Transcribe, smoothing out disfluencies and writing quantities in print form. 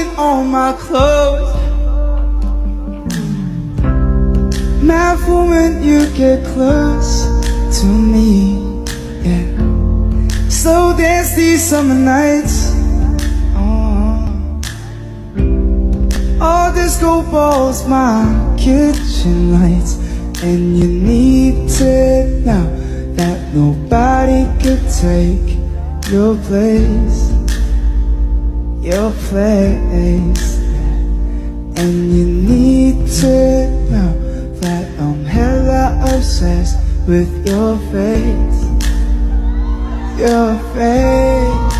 in all my clothes. Mad for when you get close to me, yeah. Slow dance these summer nights. All disco balls, my kitchen lights. And you need to know that nobody could take your place. Your place. And you need to know that I'm hella obsessed with your face. Your face.